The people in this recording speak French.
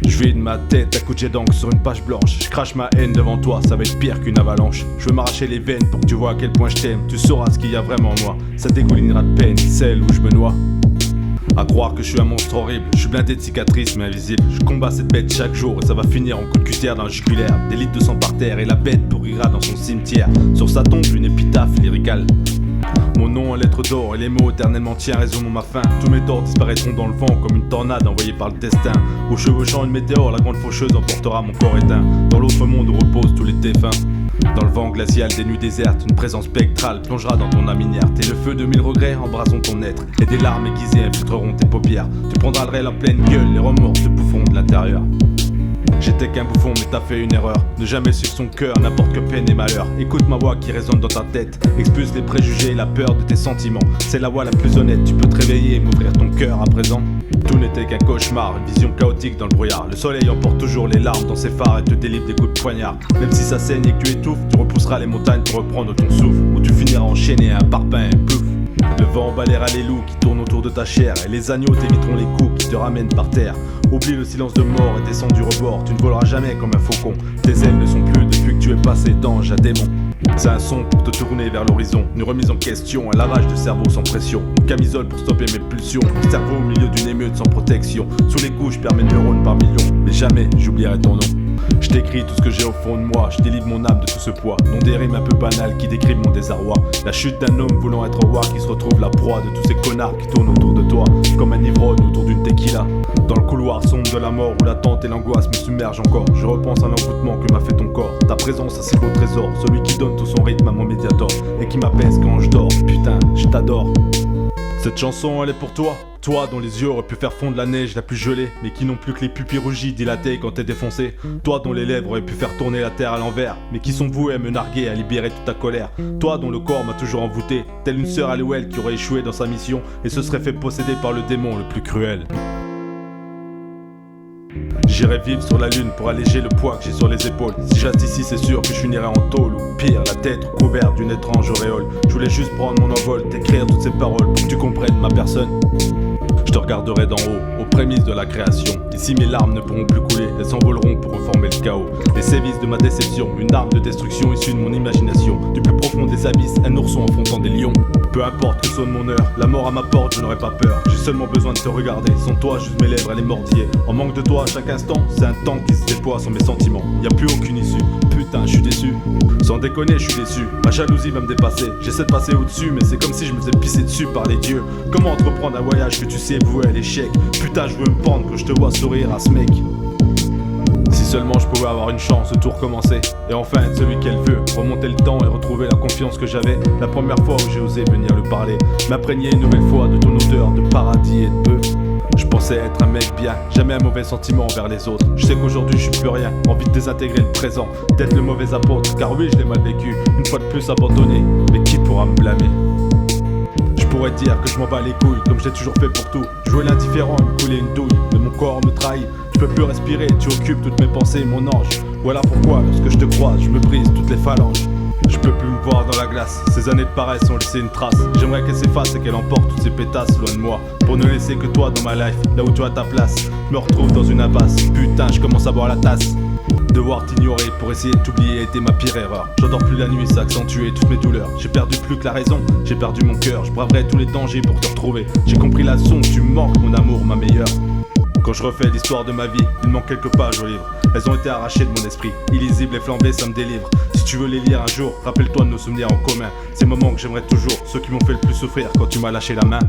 Je vide ma tête à coups de jet d'encre sur une page blanche. Je crache ma haine devant toi, ça va être pire qu'une avalanche. Je veux m'arracher les veines pour que tu vois à quel point je t'aime. Tu sauras ce qu'il y a vraiment en moi, ça dégoulinera de peine, celle où je me noie. À croire que je suis un monstre horrible, je suis blindé de cicatrices mais invisible. Je combats cette bête chaque jour et ça va finir en coup de cutter dans le jugulaire. Des litres de sang par terre et la bête pourrira dans son cimetière. Sur sa tombe une épitaphe lyricale. Mon nom en lettres d'or et les mots éternellement tiens résument ma fin. Tous mes torts disparaîtront dans le vent comme une tornade envoyée par le destin. Au chevauchant une météore, la grande faucheuse emportera mon corps éteint. Dans l'autre monde où reposent tous les défunts. Dans le vent glacial des nuits désertes, une présence spectrale plongera dans ton âme inerte. Et le feu de mille regrets embrasseront ton être. Et des larmes aiguisées infiltreront tes paupières. Tu prendras le réel en pleine gueule, les remords te boufferont de l'intérieur. J'étais qu'un bouffon mais t'as fait une erreur. Ne jamais suivre son cœur, n'importe que peine et malheur. Écoute ma voix qui résonne dans ta tête. Expulse les préjugés et la peur de tes sentiments. C'est la voix la plus honnête, tu peux te réveiller et m'ouvrir ton cœur à présent. Tout n'était qu'un cauchemar, une vision chaotique dans le brouillard. Le soleil emporte toujours les larmes dans ses phares et te délivre des coups de poignard. Même si ça saigne et que tu étouffes, tu repousseras les montagnes pour reprendre ton souffle. Ou tu finiras enchaîné à un parpaing et plouf. Le vent balayera les loups qui tournent autour de ta chair. Et les agneaux t'éviteront les coups qui te ramènent par terre. Oublie le silence de mort et descends du rebord. Tu ne voleras jamais comme un faucon. Tes ailes ne sont plus depuis que tu es passé d'ange à démon. C'est un son pour te tourner vers l'horizon. Une remise en question, un lavage de cerveau sans pression. Une camisole pour stopper mes pulsions. Un cerveau au milieu d'une émeute sans protection. Sous les coups je perds mes neurones par millions. Mais jamais j'oublierai ton nom. Je t'écris tout ce que j'ai au fond de moi, je délivre mon âme de tout ce poids. Non des rimes un peu banales qui décrivent mon désarroi. La chute d'un homme voulant être roi qui se retrouve la proie de tous ces connards qui tournent autour de toi. Comme un ivrogne autour d'une tequila. Dans le couloir sombre de la mort où l'attente et l'angoisse me submergent encore. Je repense à l'envoûtement que m'a fait ton corps. Ta présence, un si beau trésor. Celui qui donne tout son rythme à mon médiator. Et qui m'apaise quand je dors, putain, je t'adore. Cette chanson elle est pour toi. Toi dont les yeux auraient pu faire fondre la neige la plus gelée, mais qui n'ont plus que les pupilles rougies dilatées quand t'es défoncé. Toi dont les lèvres auraient pu faire tourner la terre à l'envers, mais qui sont voués à me narguer, à libérer toute ta colère. Toi dont le corps m'a toujours envoûté, telle une sœur Alouelle qui aurait échoué dans sa mission et se serait fait posséder par le démon le plus cruel. J'irai vivre sur la lune pour alléger le poids que j'ai sur les épaules. Si j'atte ici c'est sûr que je finirai en tôle. Ou pire, la tête recouverte d'une étrange auréole. Je voulais juste prendre mon envol, t'écrire toutes ces paroles pour que tu comprennes ma personne. Je te regarderai d'en haut, aux prémices de la création. Ici mes larmes ne pourront plus couler, elles s'envoleront pour reformer le chaos. Les sévices de ma déception, une arme de destruction issue de mon imagination. Du plus profond des abysses, un ourson affrontant des lions. Peu importe que sonne mon heure, la mort à ma porte, je n'aurai pas peur. J'ai seulement besoin de te regarder, sans toi juste mes lèvres, elles les mordillent. En manque de toi à chaque instant, c'est un temps qui se déploie sur mes sentiments. Y a plus aucune issue, putain je suis déçu. Sans déconner je suis déçu, ma jalousie va me dépasser. J'essaie de passer au-dessus mais c'est comme si je me faisais pisser dessus par les dieux. Comment entreprendre un voyage que tu sais voué à l'échec? Putain je veux me pendre que je te vois sourire à ce mec. Si seulement je pouvais avoir une chance de tout recommencer. Et enfin être celui qu'elle veut, remonter le temps et retrouver la confiance que j'avais la première fois où j'ai osé venir lui parler. M'imprégner une nouvelle fois de ton odeur de paradis et de peu. Je pensais être un mec bien, jamais un mauvais sentiment envers les autres. Je sais qu'aujourd'hui je suis plus rien, envie de désintégrer le présent, d'être le mauvais apôtre, car oui je l'ai mal vécu, une fois de plus abandonné, mais qui pourra me blâmer? Je pourrais dire que je m'en bats les couilles, comme j'ai toujours fait pour tout. Jouer l'indifférent et me couler une douille, mais mon corps me trahit. Je peux plus respirer, tu occupes toutes mes pensées, mon ange. Voilà pourquoi, lorsque je te croise, je me brise toutes les phalanges. Je peux plus me voir dans la glace, ces années de paresse ont laissé une trace. J'aimerais qu'elle s'efface et qu'elle emporte toutes ces pétasses loin de moi. Pour ne laisser que toi dans ma life, là où tu as ta place. Je me retrouve dans une impasse, putain je commence à boire la tasse. Devoir t'ignorer pour essayer de t'oublier était ma pire erreur. J'endors plus la nuit, ça a accentué toutes mes douleurs. J'ai perdu plus que la raison, j'ai perdu mon cœur. Je braverai tous les dangers pour te retrouver. J'ai compris la leçon, tu me manques mon amour, ma meilleure. Quand je refais l'histoire de ma vie, il manque quelques pages au livre. Elles ont été arrachées de mon esprit, illisibles et flambées, ça me délivre. Si tu veux les lire un jour, rappelle-toi de nos souvenirs en commun. Ces moments que j'aimerais toujours, ceux qui m'ont fait le plus souffrir quand tu m'as lâché la main.